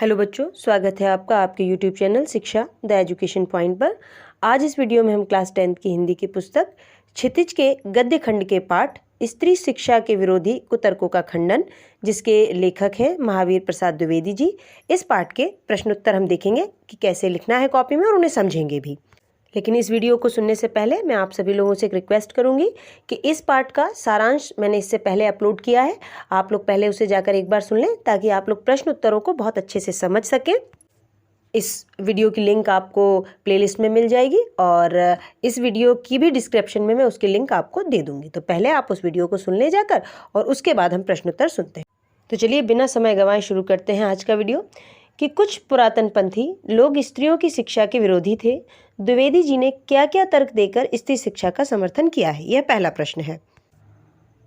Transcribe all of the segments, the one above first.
Hello बच्चों, स्वागत है आपका आपके यूट्यूब चैनल शिक्षा द एजुकेशन पॉइंट पर। आज इस वीडियो में हम क्लास 10th की हिंदी की पुस्तक क्षितिज के गद्य खंड के पाठ स्त्री शिक्षा के विरोधी कुतर्कों का खंडन, जिसके लेखक हैं महावीर प्रसाद द्विवेदी जी। इस पाठ के प्रश्नोत्तर हम देखेंगे कि कैसे लिखना है कॉपी में और उन्हें समझेंगे भी। लेकिन इस वीडियो को सुनने से पहले मैं आप सभी लोगों से एक रिक्वेस्ट करूंगी कि इस पाठ का सारांश मैंने इससे पहले अपलोड किया है, आप लोग पहले उसे जाकर एक बार सुन लें ताकि आप लोग प्रश्न उत्तरों को बहुत अच्छे से समझ सकें। इस वीडियो की लिंक आपको प्लेलिस्ट में मिल जाएगी और इस वीडियो की भी डिस्क्रिप्शन में मैं उसकी लिंक आपको दे दूंगी। तो पहले आप उस वीडियो को सुन ले जाकर और उसके बाद हम प्रश्नोत्तर सुनते हैं। तो चलिए बिना समय गंवाए शुरू करते हैं आज का वीडियो। कि कुछ पुरातन पंथी लोग स्त्रियों की शिक्षा के विरोधी थे। द्विवेदी जी ने क्या क्या तर्क देकर स्त्री शिक्षा का समर्थन किया है, यह पहला प्रश्न है।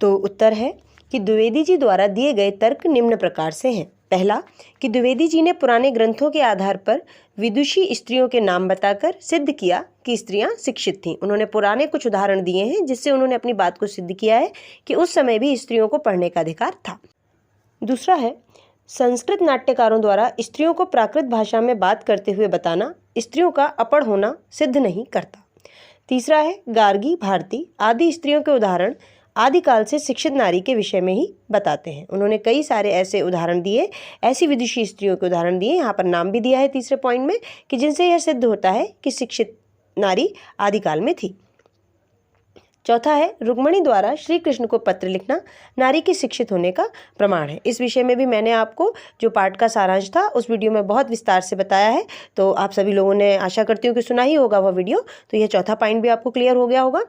तो उत्तर है कि द्विवेदी जी द्वारा दिए गए तर्क निम्न प्रकार से हैं। पहला, कि द्विवेदी जी ने पुराने ग्रंथों के आधार पर विदुषी स्त्रियों के नाम बताकर सिद्ध किया कि स्त्रियां शिक्षित थीं। उन्होंने पुराने कुछ उदाहरण दिए हैं जिससे उन्होंने अपनी बात को सिद्ध किया है कि उस समय भी स्त्रियों को पढ़ने का अधिकार था। दूसरा है, संस्कृत नाट्यकारों द्वारा स्त्रियों को प्राकृत भाषा में बात करते हुए बताना स्त्रियों का अपढ़ होना सिद्ध नहीं करता। तीसरा है, गार्गी, भारती आदि स्त्रियों के उदाहरण आदिकाल से शिक्षित नारी के विषय में ही बताते हैं। उन्होंने कई सारे ऐसे उदाहरण दिए, ऐसी विदुषी स्त्रियों के उदाहरण दिए, यहाँ पर नाम भी दिया है तीसरे पॉइंट में, कि जिनसे यह सिद्ध होता है कि शिक्षित नारी आदिकाल में थी। चौथा है, रुक्मणी द्वारा श्री कृष्ण को पत्र लिखना नारी के शिक्षित होने का प्रमाण है। इस विषय में भी मैंने आपको जो पाठ का सारांश था उस वीडियो में बहुत विस्तार से बताया है, तो आप सभी लोगों ने आशा करती हूँ कि सुना ही होगा वह वीडियो। तो यह चौथा पॉइंट भी आपको क्लियर हो गया होगा।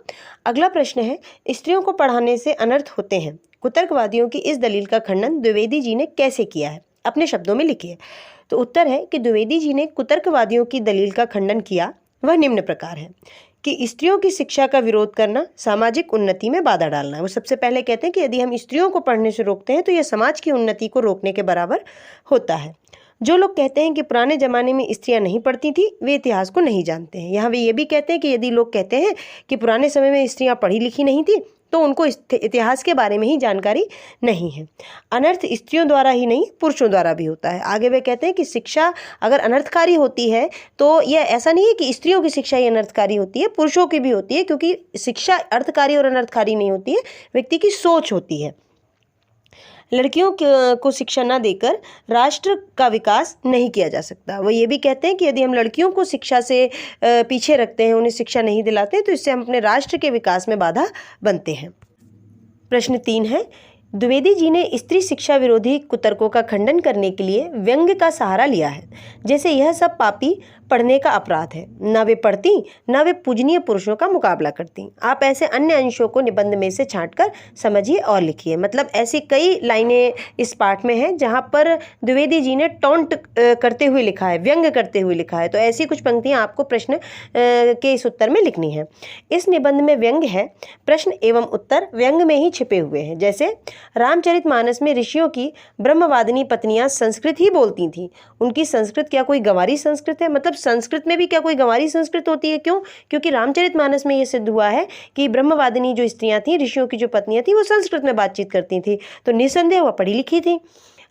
अगला प्रश्न है, स्त्रियों को पढ़ाने से अनर्थ होते हैं। कुतर्कवादियों की इस दलील का खंडन द्विवेदी जी ने कैसे किया है, अपने शब्दों में लिखिए। तो उत्तर है कि द्विवेदी जी ने कुतर्कवादियों की दलील का खंडन किया, वह निम्न प्रकार है कि स्त्रियों की शिक्षा का विरोध करना सामाजिक उन्नति में बाधा डालना है। वो सबसे पहले कहते हैं कि यदि हम स्त्रियों को पढ़ने से रोकते हैं तो यह समाज की उन्नति को रोकने के बराबर होता है। जो लोग कहते हैं कि पुराने जमाने में स्त्रियां नहीं पढ़ती थी, वे इतिहास को नहीं जानते हैं। यहाँ वे ये भी कहते हैं कि यदि लोग कहते हैं कि पुराने समय में स्त्रियां पढ़ी लिखी नहीं थी तो उनको इतिहास के बारे में ही जानकारी नहीं है। अनर्थ स्त्रियों द्वारा ही नहीं, पुरुषों द्वारा भी होता है। आगे वे कहते हैं कि शिक्षा अगर अनर्थकारी होती है तो यह ऐसा नहीं है कि स्त्रियों की शिक्षा ही अनर्थकारी होती है, पुरुषों की भी होती है, क्योंकि शिक्षा अर्थकारी और अनर्थकारी नहीं होती है, व्यक्ति की सोच होती है। लड़कियों को शिक्षा न देकर राष्ट्र का विकास नहीं किया जा सकता। वो ये भी कहते हैं कि यदि हम लड़कियों को शिक्षा से पीछे रखते हैं, उन्हें शिक्षा नहीं दिलाते हैं, तो इससे हम अपने राष्ट्र के विकास में बाधा बनते हैं। प्रश्न 3 है, द्विवेदी जी ने स्त्री शिक्षा विरोधी कुतर्कों का खंडन करने के लिए व्यंग्य का सहारा लिया है। जैसे यह सब पापी पढ़ने का अपराध है, न वे पढ़ती न वे पूजनीय पुरुषों का मुकाबला करती। आप ऐसे अन्य अंशों को निबंध में से छांटकर समझिए और लिखिए। मतलब ऐसी कई लाइनें इस पाठ में हैं जहाँ पर द्विवेदी जी ने टॉन्ट करते हुए लिखा है, व्यंग्य करते हुए लिखा है। तो ऐसी कुछ पंक्तियाँ आपको प्रश्न के इस उत्तर में लिखनी है। इस निबंध में व्यंग्य है, प्रश्न एवं उत्तर व्यंग्य में ही छिपे हुए हैं। जैसे रामचरितमानस में ऋषियों की ब्रह्मवादिनी पत्नियां संस्कृत ही बोलती थीं। उनकी संस्कृत क्या कोई गंवारी संस्कृत है? मतलब संस्कृत में भी क्या कोई गंवारी संस्कृत होती है? क्यों? क्योंकि रामचरितमानस में यह सिद्ध हुआ है कि ब्रह्मवादिनी जो स्त्रियां थीं, ऋषियों की जो पत्नियां थीं, वो संस्कृत में बातचीत करती थी, तो निसंदेह वह पढ़ी लिखी थी।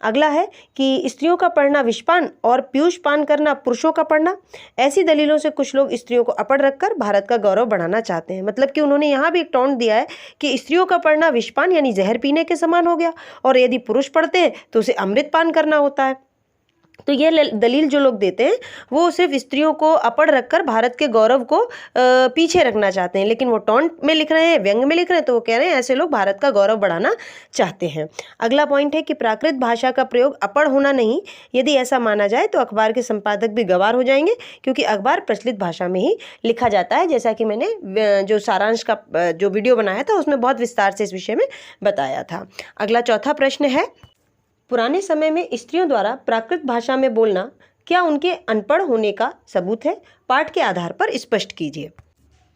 अगला है कि स्त्रियों का पढ़ना विषपान और पीयूषपान करना पुरुषों का पढ़ना। ऐसी दलीलों से कुछ लोग स्त्रियों को अपढ़ रखकर भारत का गौरव बढ़ाना चाहते हैं। मतलब कि उन्होंने यहाँ भी एक टॉन्ट दिया है कि स्त्रियों का पढ़ना विषपान यानी जहर पीने के समान हो गया, और यदि पुरुष पढ़ते हैं तो उसे अमृत पान करना होता है। तो ये दलील जो लोग देते हैं वो सिर्फ स्त्रियों को अपढ़ रखकर भारत के गौरव को पीछे रखना चाहते हैं, लेकिन वो टॉन्ट में लिख रहे हैं, व्यंग्य में लिख रहे हैं, तो वो कह रहे हैं ऐसे लोग भारत का गौरव बढ़ाना चाहते हैं। अगला पॉइंट है कि प्राकृत भाषा का प्रयोग अपढ़ होना नहीं। यदि ऐसा माना जाए तो अखबार के संपादक भी गवार हो जाएंगे, क्योंकि अखबार प्रचलित भाषा में ही लिखा जाता है, जैसा कि मैंने जो सारांश का जो वीडियो बनाया था उसमें बहुत विस्तार से इस विषय में बताया था। अगला चौथा प्रश्न है, पुराने समय में स्त्रियों द्वारा प्राकृत भाषा में बोलना क्या उनके अनपढ़ होने का सबूत है? पाठ के आधार पर स्पष्ट कीजिए।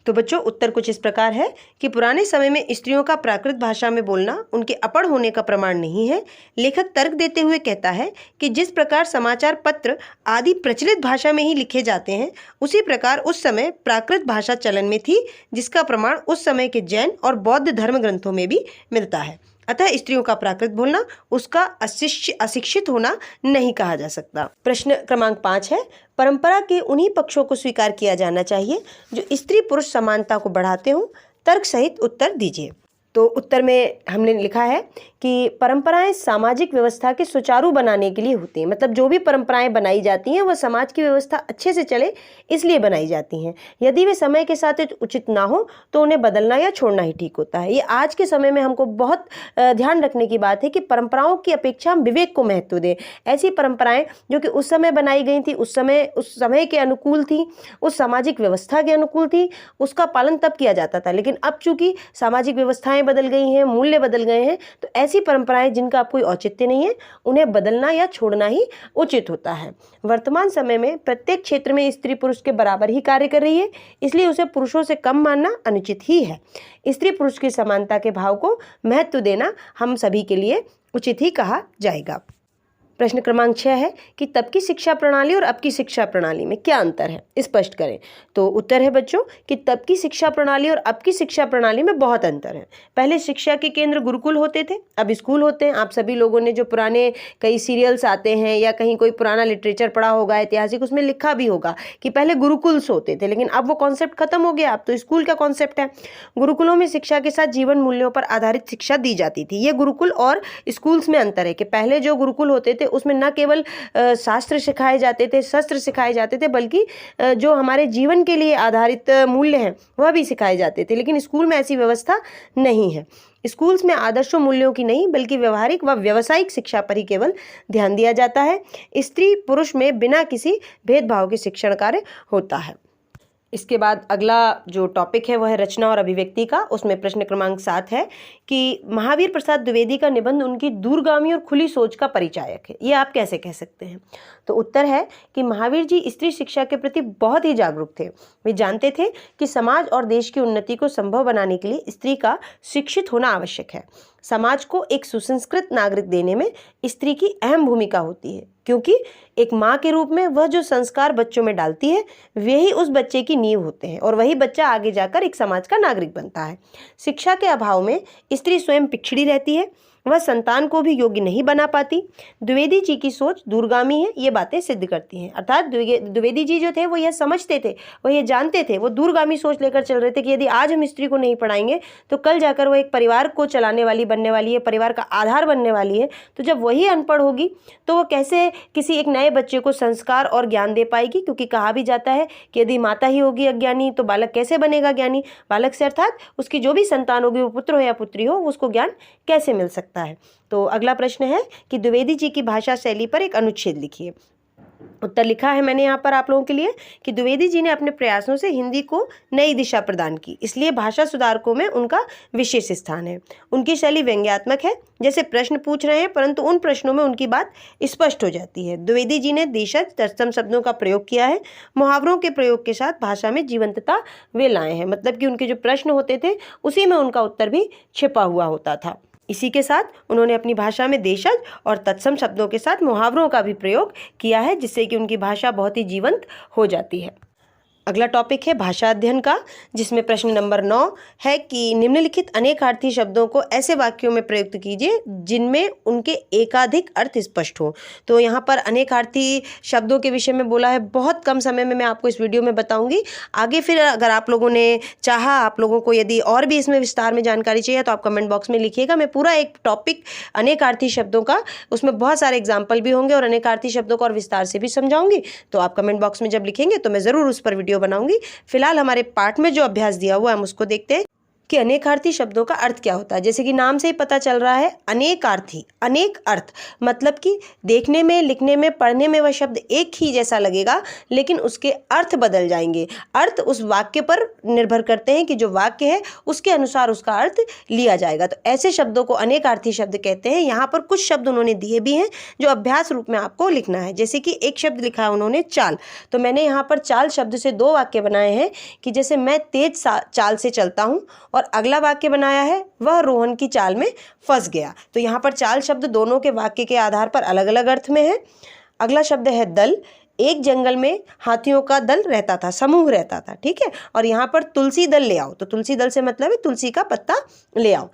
तो बच्चों उत्तर कुछ इस प्रकार है कि पुराने समय में स्त्रियों का प्राकृत भाषा में बोलना उनके अपढ़ होने का प्रमाण नहीं है। लेखक तर्क देते हुए कहता है कि जिस प्रकार समाचार पत्र आदि प्रचलित भाषा में ही लिखे जाते हैं, उसी प्रकार उस समय प्राकृत भाषा चलन में थी, जिसका प्रमाण उस समय के जैन और बौद्ध धर्म ग्रंथों में भी मिलता है। अतः स्त्रियों का प्राकृत बोलना उसका अशिक्षित होना नहीं कहा जा सकता। प्रश्न क्रमांक 5 है, परंपरा के उन्हीं पक्षों को स्वीकार किया जाना चाहिए जो स्त्री पुरुष समानता को बढ़ाते हों। तर्क सहित उत्तर दीजिए। तो उत्तर में हमने लिखा है कि परंपराएं सामाजिक व्यवस्था के सुचारू बनाने के लिए होती हैं। मतलब जो भी परंपराएं बनाई जाती हैं वह समाज की व्यवस्था अच्छे से चले इसलिए बनाई जाती हैं। यदि वे समय के साथ उचित ना हो तो उन्हें बदलना या छोड़ना ही ठीक होता है। ये आज के समय में हमको बहुत ध्यान रखने की बात है कि परंपराओं की अपेक्षा हम विवेक को महत्व दें। ऐसी परंपराएं जो कि उस समय बनाई गई थी, उस समय के अनुकूल थी, उस सामाजिक व्यवस्था के अनुकूल थी, उसका पालन तब किया जाता था। लेकिन अब चूंकि सामाजिक व्यवस्थाएं बदल गई हैं, मूल्य बदल गए हैं, तो ऐसी परंपराएं जिनका कोई औचित्य नहीं है उन्हें बदलना या छोड़ना ही उचित होता है। वर्तमान समय में प्रत्येक क्षेत्र में स्त्री पुरुष के बराबर ही कार्य कर रही है, इसलिए उसे पुरुषों से कम मानना अनुचित ही है। स्त्री पुरुष की समानता के भाव को महत्व देना हम सभी के लिए उचित ही कहा जाएगा। प्रश्न क्रमांक 6 है कि तब की शिक्षा प्रणाली और अब की शिक्षा प्रणाली में क्या अंतर है, स्पष्ट करें। तो उत्तर है बच्चों कि तब की शिक्षा प्रणाली और अब की शिक्षा प्रणाली में बहुत अंतर है। पहले शिक्षा के केंद्र गुरुकुल होते थे, अब स्कूल होते हैं। आप सभी लोगों ने जो पुराने कई सीरियल्स आते हैं या कहीं कोई पुराना लिटरेचर पढ़ा होगा ऐतिहासिक, उसमें लिखा भी होगा कि पहले गुरुकुल्स होते थे, लेकिन अब वो कॉन्सेप्ट खत्म हो गया। अब तो स्कूल का कॉन्सेप्ट है। गुरुकुलों में शिक्षा के साथ जीवन मूल्यों पर आधारित शिक्षा दी जाती थी। ये गुरुकुल और स्कूल्स में अंतर है कि पहले जो गुरुकुल होते थे उसमें न केवल शास्त्र सिखाए जाते थे, शस्त्र सिखाए जाते थे, बल्कि जो हमारे जीवन के लिए आधारित मूल्य हैं वह भी सिखाए जाते थे। लेकिन स्कूल में ऐसी व्यवस्था नहीं है। स्कूल्स में आदर्शों मूल्यों की नहीं बल्कि व्यवहारिक व व्यावसायिक शिक्षा पर ही केवल ध्यान दिया जाता है। स्त्री पुरुष में बिना किसी भेदभाव के शिक्षण कार्य होता है। इसके बाद अगला जो टॉपिक है वह है रचना और अभिव्यक्ति का। उसमें प्रश्न क्रमांक 7 है कि महावीर प्रसाद द्विवेदी का निबंध उनकी दूरगामी और खुली सोच का परिचायक है। ये आप कैसे कह सकते हैं? तो उत्तर है कि महावीर जी स्त्री शिक्षा के प्रति बहुत ही जागरूक थे। वे जानते थे कि समाज और देश की उन्नति को संभव बनाने के लिए स्त्री का शिक्षित होना आवश्यक है। समाज को एक सुसंस्कृत नागरिक देने में स्त्री की अहम भूमिका होती है, क्योंकि एक माँ के रूप में वह जो संस्कार बच्चों में डालती है वे ही उस बच्चे की नींव होते हैं और वही बच्चा आगे जाकर एक समाज का नागरिक बनता है। शिक्षा के अभाव में स्त्री स्वयं पिछड़ी रहती है, वह संतान को भी योग्य नहीं बना पाती। द्विवेदी जी की सोच दूरगामी है, ये बातें सिद्ध करती हैं। अर्थात द्विवेदी जी जो थे वो यह समझते थे, वो ये जानते थे, वो दूरगामी सोच लेकर चल रहे थे कि यदि आज हम स्त्री को नहीं पढ़ाएंगे तो कल जाकर वो एक परिवार को चलाने वाली बनने वाली है, परिवार का आधार बनने वाली है। तो जब वही अनपढ़ होगी तो वो कैसे किसी एक नए बच्चे को संस्कार और ज्ञान दे पाएगी? क्योंकि कहा भी जाता है कि यदि माता ही होगी अज्ञानी तो बालक कैसे बनेगा ज्ञानी? बालक से अर्थात उसकी जो भी संतान होगी, वो पुत्र हो या पुत्री हो, उसको ज्ञान कैसे मिल सकता है? तो अगला प्रश्न है कि द्विवेदी जी की भाषा शैली पर एक अनुच्छेद लिखिए। उत्तर लिखा है मैंने यहाँ पर आप लोगों के लिए कि द्विवेदी जी ने अपने प्रयासों से हिंदी को नई दिशा प्रदान की, इसलिए भाषा सुधारकों में उनका विशेष स्थान है। उनकी शैली व्यंग्यात्मक है, जैसे प्रश्न पूछ रहे हैं परंतु उन प्रश्नों में उनकी बात स्पष्ट हो जाती है। द्विवेदी जी ने देशज तत्सम शब्दों का प्रयोग किया है, मुहावरों के प्रयोग के साथ भाषा में जीवंतता वे लाए हैं। मतलब कि उनके जो प्रश्न होते थे उसी में उनका उत्तर भी छिपा हुआ होता था। इसी के साथ उन्होंने अपनी भाषा में देशज और तत्सम शब्दों के साथ मुहावरों का भी प्रयोग किया है, जिससे कि उनकी भाषा बहुत ही जीवंत हो जाती है। अगला टॉपिक है भाषा अध्ययन का, जिसमें प्रश्न नंबर 9 है कि निम्नलिखित अनेकार्थी शब्दों को ऐसे वाक्यों में प्रयुक्त कीजिए जिनमें उनके एकाधिक अर्थ स्पष्ट हो। तो यहाँ पर अनेकार्थी शब्दों के विषय में बोला है, बहुत कम समय में मैं आपको इस वीडियो में बताऊंगी। आगे फिर अगर आप लोगों ने चाहा, आप लोगों को यदि और भी इसमें विस्तार में जानकारी चाहिए तो आप कमेंट बॉक्स में लिखिएगा। मैं पूरा एक टॉपिक अनेकार्थी शब्दों का, उसमें बहुत सारे एग्जाम्पल भी होंगे और अनेकार्थी शब्दों को और विस्तार से भी समझाऊंगी। तो आप कमेंट बॉक्स में जब लिखेंगे तो मैं ज़रूर उस पर वीडियो बनाऊंगी। फिलहाल हमारे पाठ में जो अभ्यास दिया हुआ है हम उसको देखते हैं कि अनेकार्थी शब्दों का अर्थ क्या होता है। जैसे कि नाम से ही पता चल रहा है, अनेकार्थी, अनेक अर्थ, मतलब कि देखने में, लिखने में, पढ़ने में वह शब्द एक ही जैसा लगेगा लेकिन उसके अर्थ बदल जाएंगे। अर्थ उस वाक्य पर निर्भर करते हैं कि जो वाक्य है उसके अनुसार उसका अर्थ लिया जाएगा। तो ऐसे शब्दों को अनेकार्थी शब्द कहते हैं। यहाँ पर कुछ शब्द उन्होंने दिए भी हैं जो अभ्यास रूप में आपको लिखना है। जैसे कि एक शब्द लिखा है उन्होंने चाल, तो मैंने यहाँ पर चाल शब्द से 2 वाक्य बनाए हैं कि जैसे मैं तेज चाल से चलता हूँ, और अगला वाक्य बनाया है वह रोहन की चाल में फंस गया। तो यहाँ पर चाल शब्द दोनों के वाक्य के आधार पर अलग अलग अर्थ में है। अगला शब्द है दल। एक जंगल में हाथियों का दल रहता था, समूह रहता था, ठीक है। और यहाँ पर तुलसी दल ले आओ, तो तुलसी दल से मतलब है तुलसी का पत्ता ले आओ।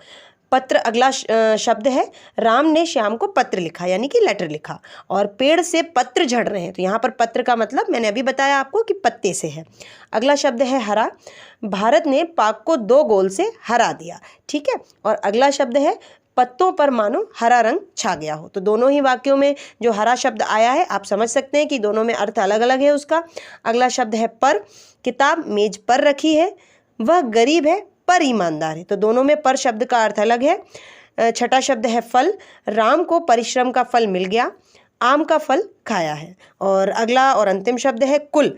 पत्र अगला शब्द है। राम ने श्याम को पत्र लिखा, यानी कि लेटर लिखा। और पेड़ से पत्र झड़ रहे हैं, तो यहाँ पर पत्र का मतलब मैंने अभी बताया आपको कि पत्ते से है। अगला शब्द है हरा। भारत ने पाक को 2 गोल से हरा दिया, ठीक है। और अगला शब्द है पत्तों पर मानो हरा रंग छा गया हो। तो दोनों ही वाक्यों में जो हरा शब्द आया है आप समझ सकते हैं कि दोनों में अर्थ अलग अलग है उसका। अगला शब्द है पर। किताब मेज पर रखी है। वह गरीब है पर ईमानदार है। तो दोनों में पर शब्द का अर्थ अलग है। छठा शब्द है फल। राम को परिश्रम का फल मिल गया। आम का फल खाया है। और अगला और अंतिम शब्द है कुल।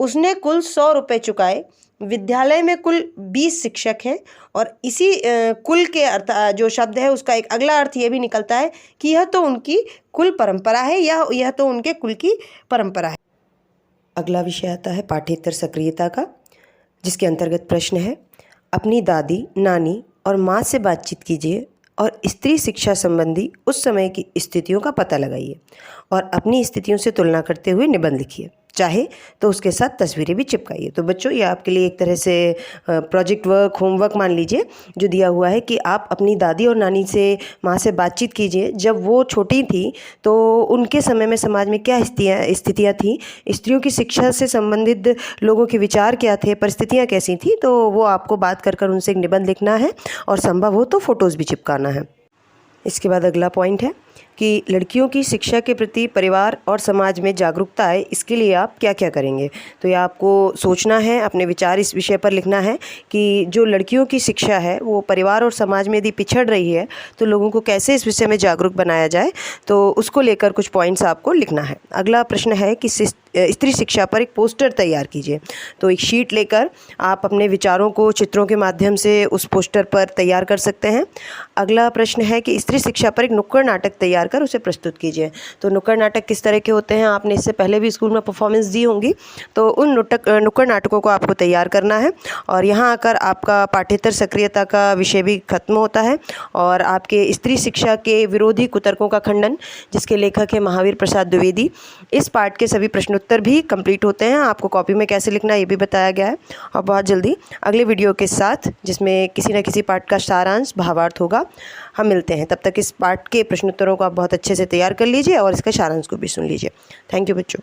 उसने कुल 100 रुपये चुकाए। विद्यालय में कुल 20 शिक्षक हैं। और इसी कुल के अर्थ जो शब्द है उसका एक अगला अर्थ ये भी निकलता है कि यह तो उनकी कुल परंपरा है, यह तो उनके कुल की परंपरा है। अगला विषय आता है पाठ्येतर सक्रियता का, जिसके अंतर्गत प्रश्न है अपनी दादी, नानी और माँ से बातचीत कीजिए और स्त्री शिक्षा संबंधी उस समय की स्थितियों का पता लगाइए और अपनी स्थितियों से तुलना करते हुए निबंध लिखिए। चाहे तो उसके साथ तस्वीरें भी चिपकाइए। तो बच्चों ये आपके लिए एक तरह से प्रोजेक्ट वर्क, होमवर्क मान लीजिए, जो दिया हुआ है कि आप अपनी दादी और नानी से, माँ से बातचीत कीजिए। जब वो छोटी थी तो उनके समय में समाज में क्या स्थितियाँ थी, स्त्रियों की शिक्षा से संबंधित लोगों के विचार क्या थे, परिस्थितियाँ कैसी थी, तो वो आपको बात कर उनसे एक निबंध लिखना है और संभव हो तो फोटोज़ भी चिपकाना है। इसके बाद अगला पॉइंट है कि लड़कियों की शिक्षा के प्रति परिवार और समाज में जागरूकता आए, इसके लिए आप क्या क्या करेंगे। तो ये आपको सोचना है, अपने विचार इस विषय पर लिखना है कि जो लड़कियों की शिक्षा है वो परिवार और समाज में यदि पिछड़ रही है तो लोगों को कैसे इस विषय में जागरूक बनाया जाए, तो उसको लेकर कुछ पॉइंट्स आपको लिखना है। अगला प्रश्न है कि स्त्री शिक्षा पर एक पोस्टर तैयार कीजिए। तो एक शीट लेकर आप अपने विचारों को चित्रों के माध्यम से उस पोस्टर पर तैयार कर सकते हैं। अगला प्रश्न है कि स्त्री शिक्षा पर एक नुक्कड़ नाटक तैयार कर उसे प्रस्तुत कीजिए। तो नुक्कड़ नाटक किस तरह के होते हैं, आपने इससे पहले भी स्कूल में परफॉर्मेंस दी होंगी, तो उन नुक्कड़ नाटकों को आपको तैयार करना है। और यहाँ आकर आपका पाठ्येतर सक्रियता का विषय भी खत्म होता है और आपके स्त्री शिक्षा के विरोधी कुतर्कों का खंडन, जिसके लेखक है महावीर प्रसाद द्विवेदी, इस पाठ के सभी प्रश्नोत्तर भी कंप्लीट होते हैं। आपको कॉपी में कैसे लिखना है ये भी बताया गया है। और बहुत जल्दी अगले वीडियो के साथ, जिसमें किसी न किसी पाठ का सारांश, भावार्थ होगा, हम मिलते हैं। तब तक इस पाठ के प्रश्नोत्तरों को आप बहुत अच्छे से तैयार कर लीजिए और इसका सारांश को भी सुन लीजिए। थैंक यू बच्चों।